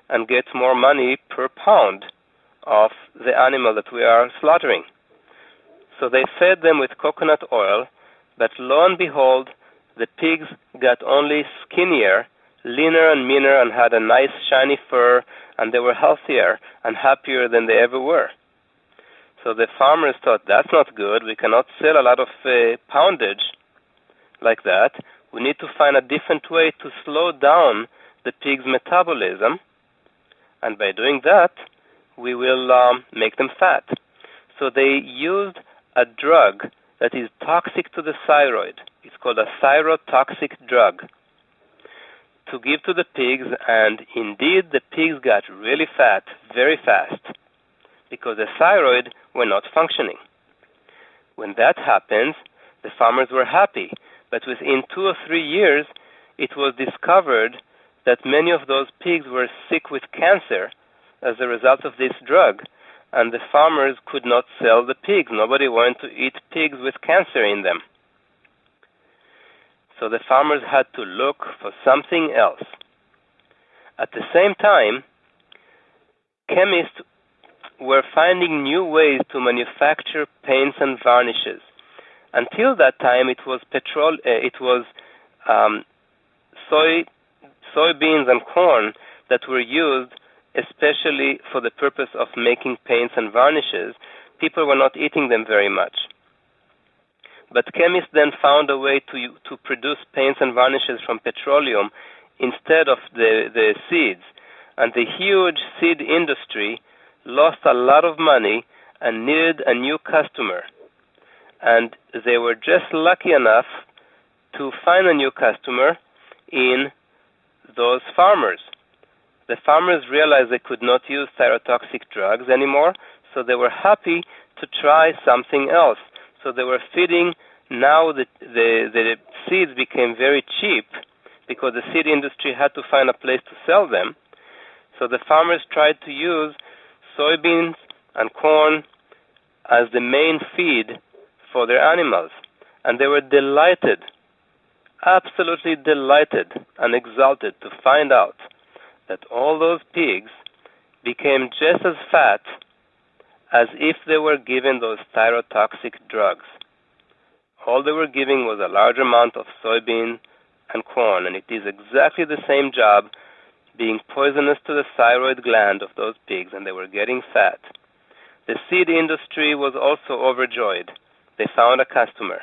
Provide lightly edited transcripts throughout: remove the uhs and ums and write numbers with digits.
and get more money per pound of the animal that we are slaughtering. So they fed them with coconut oil, but lo and behold, the pigs got only skinnier, leaner and meaner, and had a nice shiny fur, and they were healthier and happier than they ever were. So the farmers thought, that's not good. We cannot sell a lot of poundage like that. We need to find a different way to slow down the pig's metabolism, and by doing that, we will make them fat. So they used a drug that is toxic to the thyroid. It's called a thyrotoxic drug to give to the pigs, and indeed the pigs got really fat very fast because the thyroid were not functioning. When that happens, the farmers were happy, but within 2 or 3 years, it was discovered that many of those pigs were sick with cancer as a result of this drug, and the farmers could not sell the pigs. Nobody wanted to eat pigs with cancer in them. So the farmers had to look for something else. At the same time, chemists were finding new ways to manufacture paints and varnishes. Until that time, it was soybeans and corn that were used especially for the purpose of making paints and varnishes. People were not eating them very much. But chemists then found a way to produce paints and varnishes from petroleum instead of the seeds. And the huge seed industry lost a lot of money and needed a new customer. And they were just lucky enough to find a new customer in those farmers. The farmers realized they could not use thyrotoxic drugs anymore, so they were happy to try something else. So they were feeding. Now the seeds became very cheap because the seed industry had to find a place to sell them. So the farmers tried to use soybeans and corn as the main feed for their animals. And they were delighted, absolutely delighted and exalted to find out that all those pigs became just as fat as if they were given those thyrotoxic drugs. All they were giving was a large amount of soybean and corn, and it is exactly the same job, being poisonous to the thyroid gland of those pigs, and they were getting fat. The seed industry was also overjoyed. They found a customer.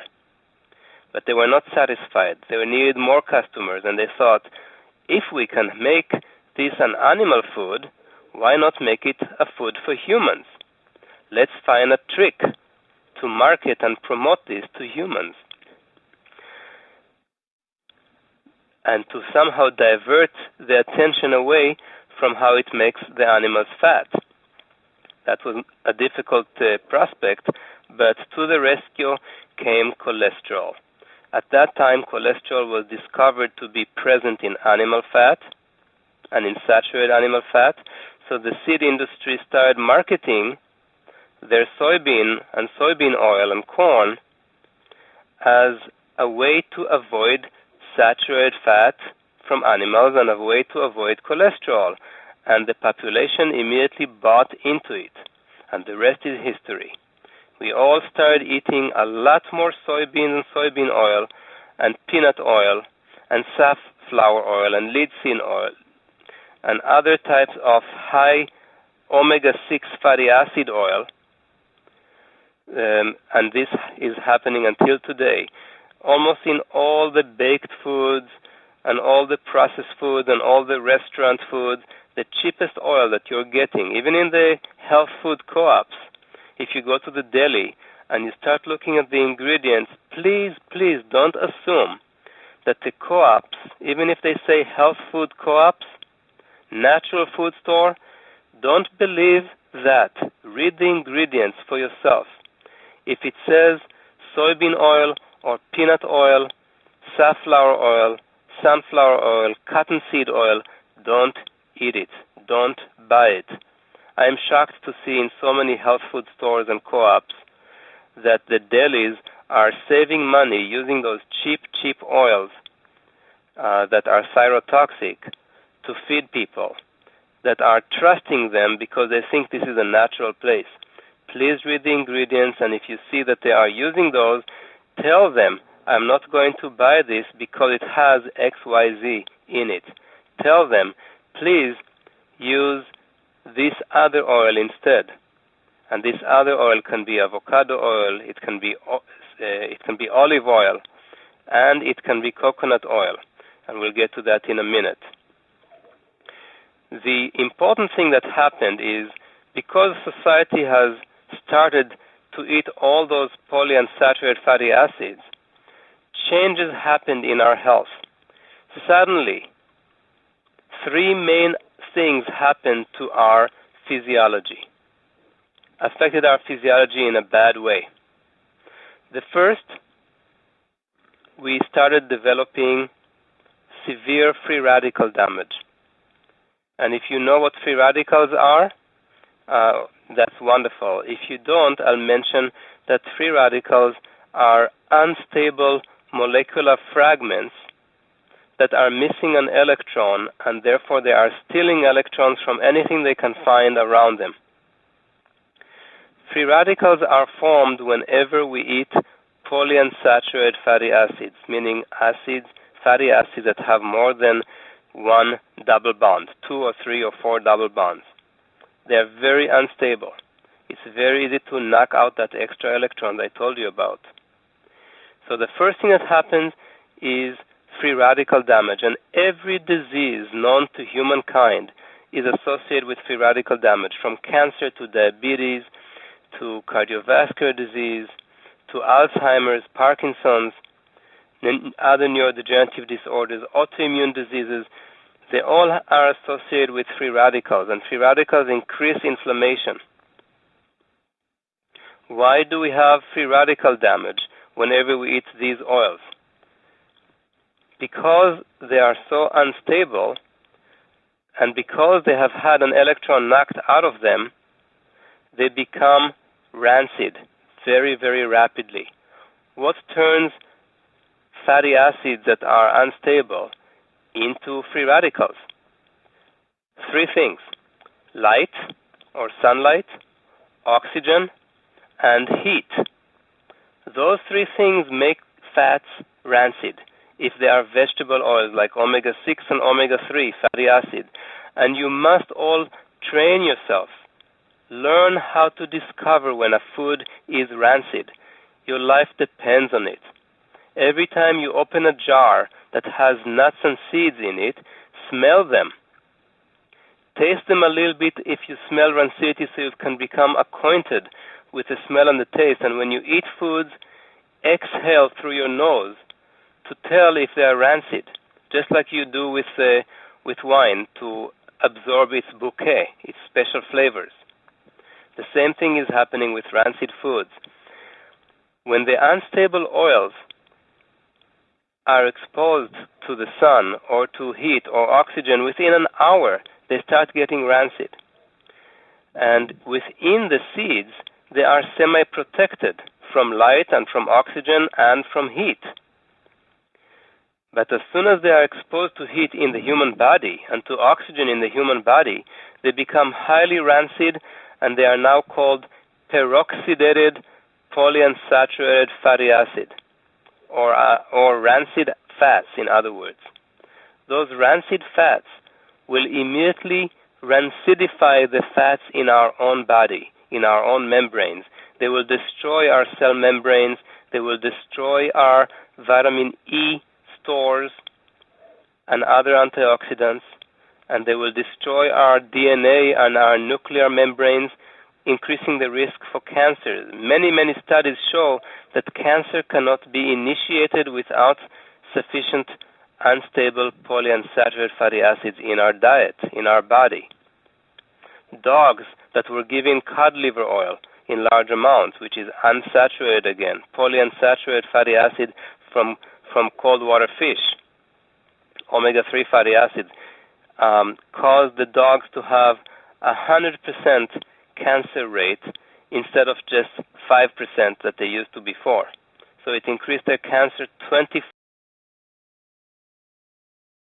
But they were not satisfied. They needed more customers, and they thought, if we can make this an animal food, why not make it a food for humans? Let's find a trick to market and promote this to humans, and to somehow divert the attention away from how it makes the animals fat. That was a difficult prospect, but to the rescue came cholesterol. At that time, cholesterol was discovered to be present in animal fat and in saturated animal fat, so the seed industry started marketing their soybean and soybean oil and corn as a way to avoid saturated fat from animals and a way to avoid cholesterol. And the population immediately bought into it. And the rest is history. We all started eating a lot more soybeans and soybean oil and peanut oil and safflower oil and linseed oil and other types of high omega-6 fatty acid oil. And this is happening until today. Almost in all the baked foods and all the processed foods and all the restaurant foods, the cheapest oil that you're getting, even in the health food co-ops, if you go to the deli and you start looking at the ingredients, please don't assume that the co-ops, even if they say health food co-ops, natural food store, don't believe that. Read the ingredients for yourself. If it says soybean oil or peanut oil, safflower oil, sunflower oil, cottonseed oil, don't eat it. Don't buy it. I am shocked to see in so many health food stores and co-ops that the delis are saving money using those cheap oils that are thyrotoxic to feed people. that are trusting them because they think this is a natural place. Please read the ingredients, and if you see that they are using those, tell them, I'm not going to buy this because it has XYZ in it. Tell them, please use this other oil instead. And this other oil can be avocado oil, it can be olive oil, and it can be coconut oil. And we'll get to that in a minute. The important thing that happened is because society has started to eat all those polyunsaturated fatty acids, changes happened in our health. Suddenly, three main things happened to our physiology, affected our physiology in a bad way. The first, we started developing severe free radical damage. And if you know what free radicals are, that's wonderful. If you don't, I'll mention that free radicals are unstable molecular fragments that are missing an electron, and therefore they are stealing electrons from anything they can find around them. Free radicals are formed whenever we eat polyunsaturated fatty acids, meaning fatty acids that have more than one double bond, 2 or 3 or 4 double bonds. They are very unstable. It's very easy to knock out that extra electron I told you about. So the first thing that happens is free radical damage, and every disease known to humankind is associated with free radical damage, from cancer to diabetes to cardiovascular disease to Alzheimer's, Parkinson's, other neurodegenerative disorders, autoimmune diseases. They all are associated with free radicals, and free radicals increase inflammation. Why do we have free radical damage whenever we eat these oils? Because they are so unstable, and because they have had an electron knocked out of them, they become rancid very, very rapidly. What turns fatty acids that are unstable into free radicals? 3 things: light or sunlight, oxygen, and heat. Those 3 things make fats rancid if they are vegetable oils like omega-6 and omega-3 fatty acid. And you must all train yourself. Learn how to discover when a food is rancid. Your life depends on it. Every time you open a jar that has nuts and seeds in it, smell them. Taste them a little bit if you smell rancidity, so you can become acquainted with the smell and the taste. And when you eat foods, exhale through your nose to tell if they are rancid, just like you do with wine to absorb its bouquet, its special flavors. The same thing is happening with rancid foods. When the unstable oils are exposed to the sun or to heat or oxygen, within an hour they start getting rancid. And within the seeds, they are semi-protected from light and from oxygen and from heat. But as soon as they are exposed to heat in the human body and to oxygen in the human body, they become highly rancid, and they are now called peroxidated polyunsaturated fatty acid, or rancid fats, in other words. Those rancid fats will immediately rancidify the fats in our own body, in our own membranes. They will destroy our cell membranes. They will destroy our vitamin E stores and other antioxidants, and they will destroy our DNA and our nuclear membranes, increasing the risk for cancer. Many, many studies show that cancer cannot be initiated without sufficient unstable polyunsaturated fatty acids in our diet, in our body. Dogs that were given cod liver oil in large amounts, which is unsaturated again, polyunsaturated fatty acid from cold water fish, omega-3 fatty acids, caused the dogs to have 100% cancer rate instead of just 5% that they used to before. So it increased their cancer 25